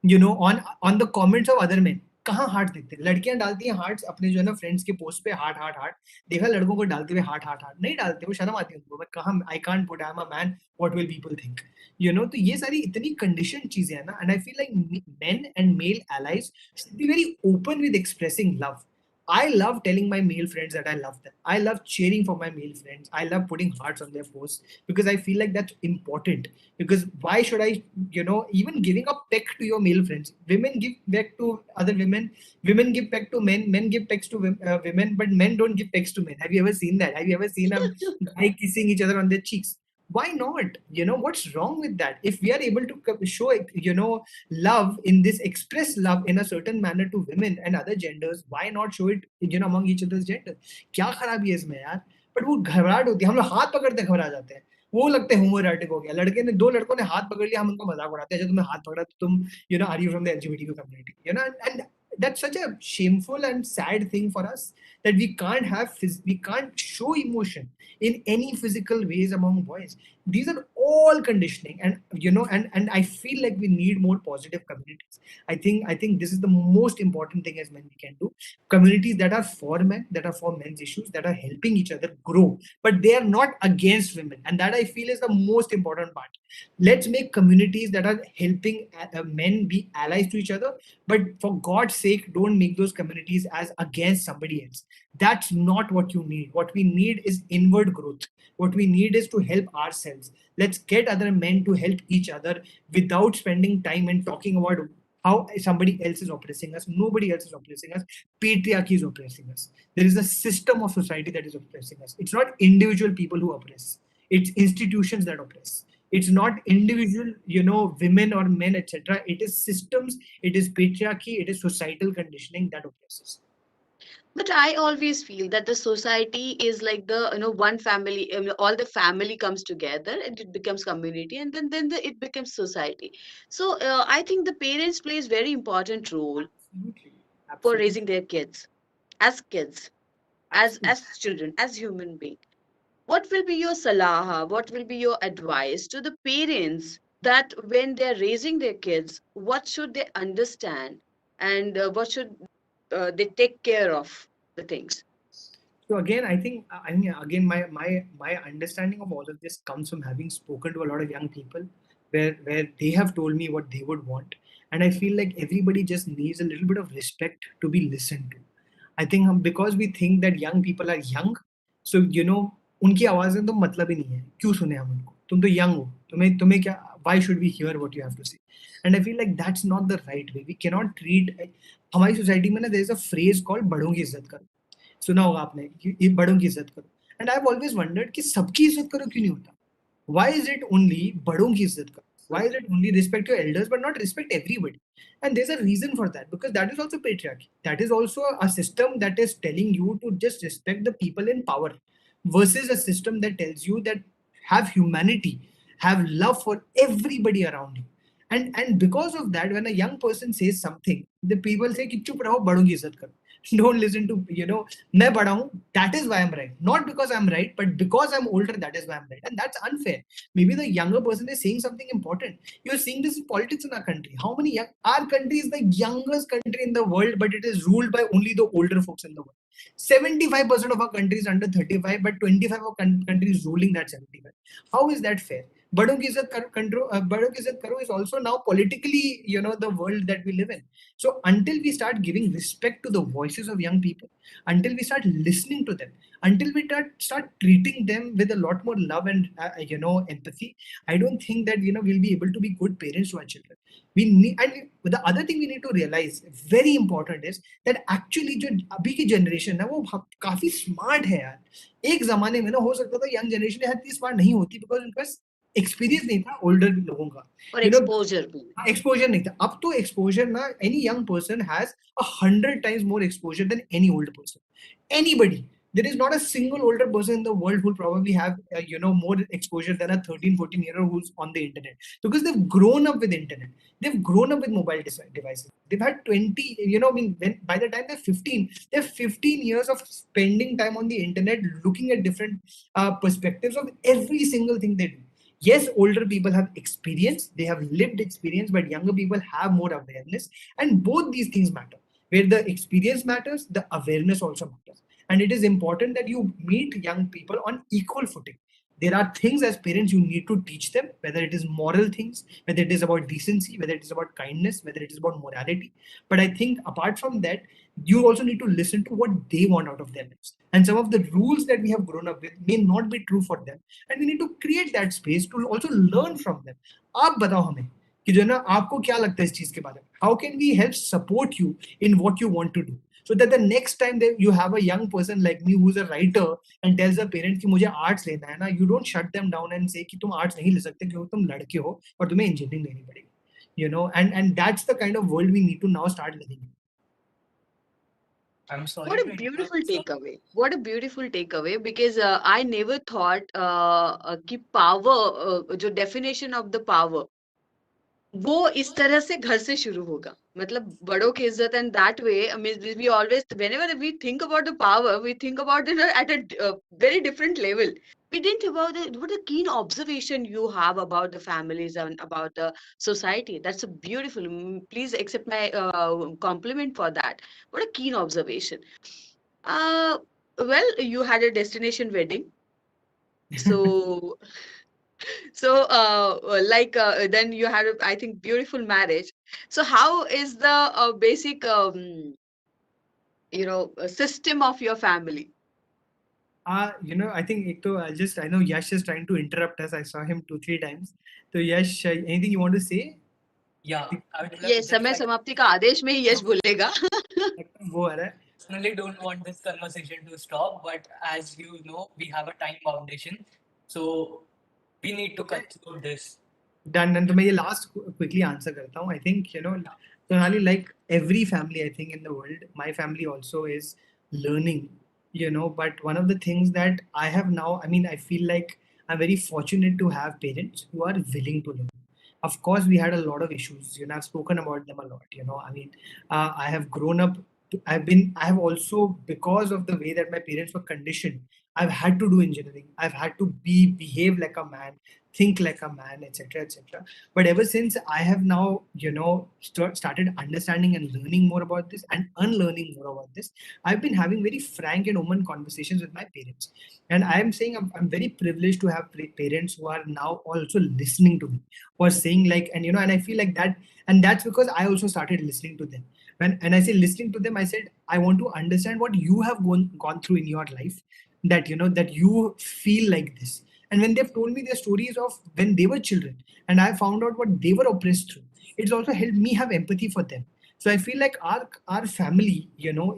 on the comments of other men? कहाँ heart देखते हैं? लड़कियां डालती हैं hearts अपने friends के post पे, heart heart heart, देखा लड़कों को डालते हुए हार्ट हार्ट हार्ट नहीं डालते, वो शर्म आती है उनको, बट कहाँ, I can't put, I am a man, what will people think, तो ये सारी इतनी कंडीशन चीजें हैं ना, and I feel like men and male allies should be very open with expressing love. I love telling my male friends that I love them. I love cheering for my male friends. I love putting hearts on their posts because I feel like that's important. Because why should I, even giving a peck to your male friends? Women give back to other women give peck to men give pecks to women, but men don't give pecks to men. Have you ever seen that? Have you ever seen a guy kissing each other on their cheeks? Why not? What's wrong with that? If we are able to show, love in this, express love in a certain manner to women and other genders, why not show it among each other's gender? क्या खराबी है इसमें यार? But वो घबराहट होती है, हम लोग हाथ पकड़ते घबरा जाते हैं, वो लगते हैं होमोरेटिक हो गया, लड़के ने दो लड़कों ने हाथ पकड़ लिया, हम उनका मजाक उड़ाते हैं, अच्छा तुमने हाथ पकड़ा तो तुम are you from the LGBTQ community, and that's such a shameful and sad thing for us, that we can't show emotion in any physical ways among boys. These are all conditioning, and and I feel like we need more positive communities. I think this is the most important thing as men we can do. Communities that are for men, that are for men's issues, that are helping each other grow, but they are not against women, and that I feel is the most important part. Let's make communities that are helping men be allies to each other, but for God's sake, don't make those communities as against somebody else. That's not what you need. What we need is inward growth. What we need is to help ourselves. Let's get other men to help each other without spending time and talking about how somebody else is oppressing us. Nobody else is oppressing us. Patriarchy is oppressing us. There is a system of society that is oppressing us. It's not individual people who oppress, it's institutions that oppress. It's not individual, women or men, etc. It is systems, it is patriarchy, it is societal conditioning that oppresses. But I always feel that the society is like the one family. All the family comes together and it becomes community, and it becomes society. So I think the parents plays very important role Absolutely. for Absolutely. raising their kids, Absolutely. as children, as human being. What will be your salaha? What will be your advice to the parents that when they're raising their kids, what should they understand, and what should they take care of the things? So again, I mean, again, my understanding of all of this comes from having spoken to a lot of young people, where they have told me what they would want, and I feel like everybody just needs a little bit of respect to be listened to. I think because we think that young people are young, so उनकी आवाजें तो मतलब ही नहीं है, क्यों सुने हम उनको, तुम तो यंग हो, तुम्हें तुम्हें क्या, why should we hear what you have to say? And I feel like that's not the right way. We cannot treat, हमारी सोसाइटी में ना, there is a phrase called बड़ों की इज्जत करो, सुना होगा आपने कि ये बड़ों की इज्जत करो. And I have always wandered कि सबकी इज्जत करो क्यों नहीं होता. Why is it only बड़ों की इज्जत करो? Why is it only respect your elders but not respect everybody? And there's a reason for that, because that is also patriarchy. That is also a system that is telling you to just respect the people in power, versus a system that tells you that have humanity, have love for everybody around you. And because of that, when a young person says something, the people say कि चुप रहो, बड़ों की इज्जत करो. Don't listen to, मैं बड़ा हूँ, that is why I'm right. Not because I'm right, but because I'm older, that is why I'm right. And that's unfair. Maybe the younger person is saying something important. You're seeing this in politics in our country. How many our country is the youngest country in the world, but it is ruled by only the older folks in the world. 75% of our country is under 35, but 25 of our country is ruling that 75. How is that fair? बड़ों की इज्जत करो, control बड़ों की इज्जत करो is also now politically, the world that we live in. So until we start giving respect to the voices of young people, until we start listening to them, until we start treating them with a lot more love and empathy, I don't think that we'll be able to be good parents to our children. We need, and the other thing we need to realize, very important, is that actually जो अभी की generation है वो काफी smart है यार. एक जमाने में ना हो सकता था young generation इतनी smart नहीं होती, because उनके पास एक्सपीरियंस नहीं था ओल्डर लोगों का, और you know एक्सपोजर भी. एक्सपोजर नहीं था. अब तो एक्सपोजर ना, any young person has 100 times more exposure than any old person. Anybody. There is not a single older person in the world who will probably have more exposure than a 13-14-year-old who's on the internet, because they've grown up with internet, they've grown up with mobile devices, they've had 20, I mean, by the time they're 15, they have 15 years of spending time on the internet, looking at different perspectives of every single thing they do. Yes, older people have experience, they have lived experience, but younger people have more awareness, and both these things matter. Where the experience matters, the awareness also matters. And it is important that you meet young people on equal footing. There are things as parents you need to teach them, whether it is moral things, whether it is about decency, whether it is about kindness, whether it is about morality. But I think apart from that, you also need to listen to what they want out of their lives. And some of the rules that we have grown up with may not be true for them, and we need to create that space to also learn from them. आप बताओ हमें कि जो है ना, आपको क्या लगता है इस चीज के बारे में? How can we help support you in what you want to do, so that the next time that you have a young person like me who's a writer and tells a parent कि मुझे arts लेना है ना, you don't shut them down and say कि तुम arts नहीं ले सकते क्योंकि तुम लड़के हो और तुम्हें इंजीनियरिंग लेनी पड़ेगी. And that's the kind of world we need to now start living in. I'm sorry What to a interrupt, beautiful sir. takeaway. What a beautiful takeaway, because I never thought कि power, जो definition of the power, वो इस तरह से घर से शुरू होगा. मतलब बड़ों की इज्जत, and that way, I mean, we always, whenever we think about the power, we think about it at a very different level. We didn't about what a keen observation you have about the families and about the society. That's a beautiful. Please accept my compliment for that. What a keen observation. Uh, well, you had a destination wedding, so then you had, I think, beautiful marriage. So how is the basic system of your family? I think I know Yash is trying to interrupt us. I saw him 2-3 times. So Yash, anything you want to say? Yeah, I would ये just समय like समाप्ति का आदेश में ही यश बोलेगा. वो आ रहा है. personally don't want this conversation to stop, but as you know, we have a time foundation, so we need to conclude this. Done. तो मैं ये last quickly answer करता हूँ. I think Sonali, like every family, I think in the world, my family also is learning. But one of the things that I have now, I mean, I feel like I'm very fortunate to have parents who are willing to learn. Of course, we had a lot of issues. I've spoken about them a lot. I mean, I have grown up. I have also, because of the way that my parents were conditioned, I've had to do engineering. I've had to behave like a man, think like a man, etc., etc. But ever since I have now, started understanding and learning more about this and unlearning more about this, I've been having very frank and open conversations with my parents. And I am saying I'm very privileged to have parents who are now also listening to me, who are saying like, and I feel like that, and that's because I also started listening to them. And I say listening to them, I said I want to understand what you have gone through in your life, that that you feel like this. And when they've told me their stories of when they were children and I found out what they were oppressed through, it's also helped me have empathy for them. So I feel like our family,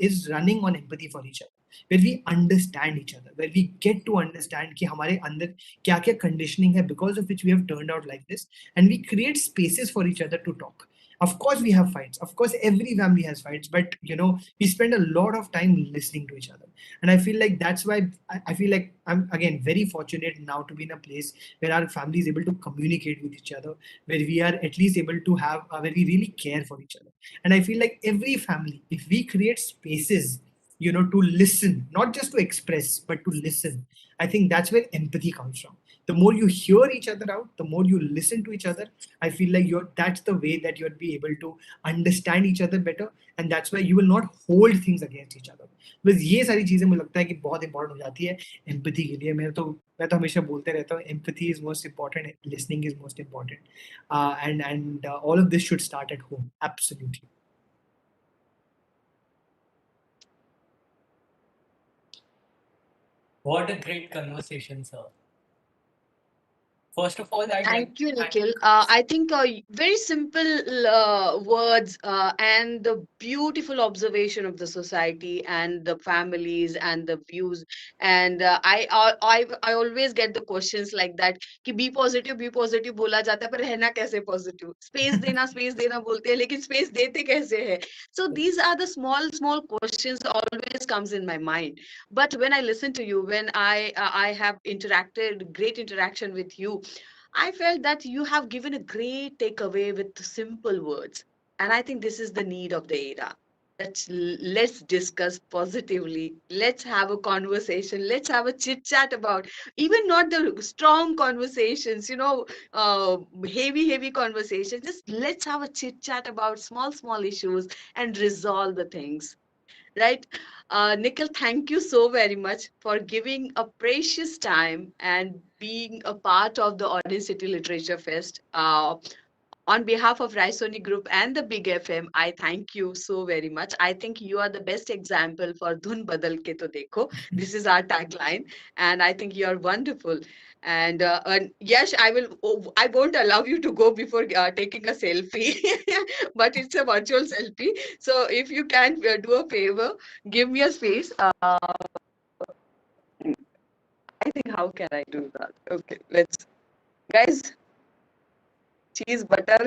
is running on empathy for each other, where we understand each other, where we get to understand कि हमारे अंदर क्या क्या conditioning है because of which we have turned out like this, and we create spaces for each other to talk. Of course we have fights, of course every family has fights, but we spend a lot of time listening to each other. And I feel like that's why I feel like I'm again very fortunate now to be in a place where our family is able to communicate with each other, where we are at least able to have where we really care for each other. And I feel like every family, if we create spaces to listen, not just to express but to listen, I think that's where empathy comes from. The more you hear each other out, the more you listen to each other, I feel like that's the way that you'll be able to understand each other better. And that's why you will not hold things against each other. बस ये सारी चीजें मुझे लगता है कि बहुत important हो जाती है एम्पैथी के लिए। मैं तो हमेशा बोलते रहता हूँ, empathy is most important, listening is most important, and all of this should start at home, absolutely. What a great conversation, sir. First of all, I'd like Thank to you, thank. Nikhil. I think very simple words and the beautiful observation of the society and the families and the views. And I always get the questions like that कि be positive बोला जाता है पर रहना कैसे positive? Space देना बोलते हैं लेकिन space देते कैसे है? So these are the small questions always comes in my mind. But when I listen to you, when I have interacted, great interaction with you, I felt that you have given a great takeaway with simple words. And I think this is the need of the era. Let's discuss positively. Let's have a conversation. Let's have a chit chat about even not the strong conversations, heavy conversations. Just let's have a chit chat about small issues and resolve the things. Right. Nikhil, thank you so very much for giving a precious time and being a part of the Orange City Literature Fest. On behalf of Raisoni Group and the Big FM, I thank you so very much. I think you are the best example for Dhun Badal Ke To Dekho. This is our tagline, and I think you are wonderful. And yes, I won't allow you to go before taking a selfie, but it's a virtual selfie. So if you can do a favor, give me a space. I think how can I do that? Okay, let's guys, cheese, butter,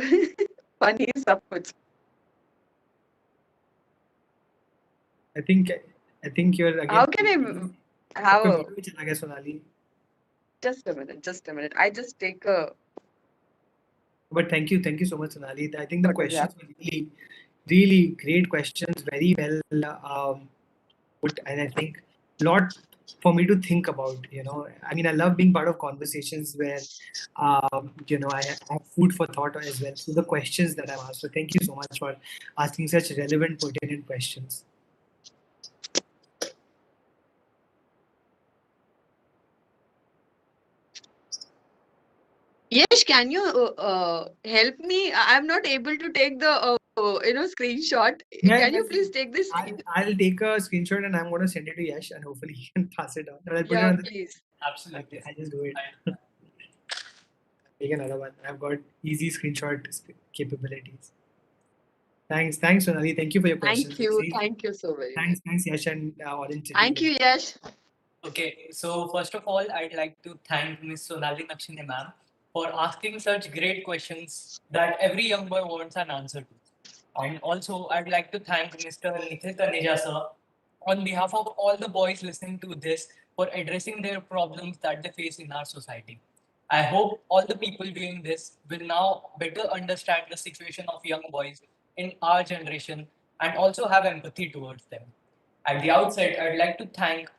paneer, सब कुछ. I think you're How again, can I have आपका a video भी चला गया Sonali. just a minute, just a minute. I just take a But thank you so much, Sonali. I think the photograph. questions were really great questions, very well put, and I think a lot for me to think about. I mean, I love being part of conversations where I have food for thought as well. So the questions that I've asked. So thank you so much for asking such relevant, pertinent questions. Yes, can you help me? I'm not able to take the screenshot. Yeah, Can you please take this? I'll take a screenshot and I'm going to send it to Yash, and hopefully he can pass it on. And I'll put it Yeah, on the. please. Absolutely. I just do it. Take another one. I've got easy screenshot capabilities. Thanks, Sonali. Thank you for your questions. Thank you so very much. Thanks, Yash and Orange Thank City. you, Yash. Okay, so first of all, I'd like to thank Miss Sonali Nakshinde ma'am for asking such great questions that every young boy wants an answer to. And also, I'd like to thank Mr. Nikhil Taneja sir on behalf of all the boys listening to this for addressing their problems that they face in our society. I hope all the people doing this will now better understand the situation of young boys in our generation and also have empathy towards them. At the outset, I'd like to thank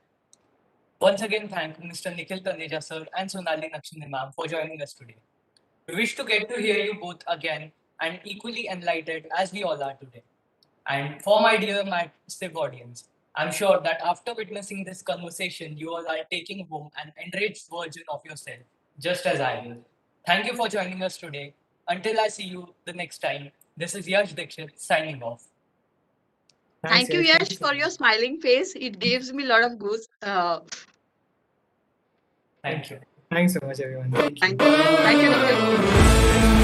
Once again, thank Mr. Nikhil Taneja sir and Sonali Nakshinde ma'am for joining us today. We wish to get to hear you both again and equally enlightened as we all are today. And for my dear massive audience, I'm sure that after witnessing this conversation, you all are taking home an enriched version of yourself, just as I will. Thank you for joining us today. Until I see you the next time, this is Yash Dikshit signing off. Thanks, Thank you, Yash. Thank Yash, you so for your much. smiling face. It gives me a lot of goose. Thank you. Thanks so much, everyone. Thank you. Thank you, Nikhil.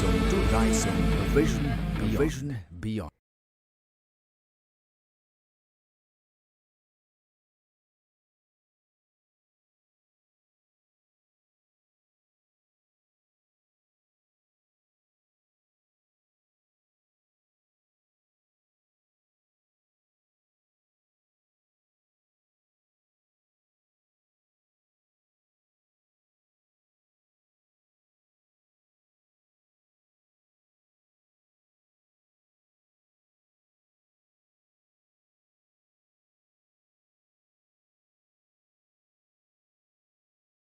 Welcome to Rising, Vision Beyond.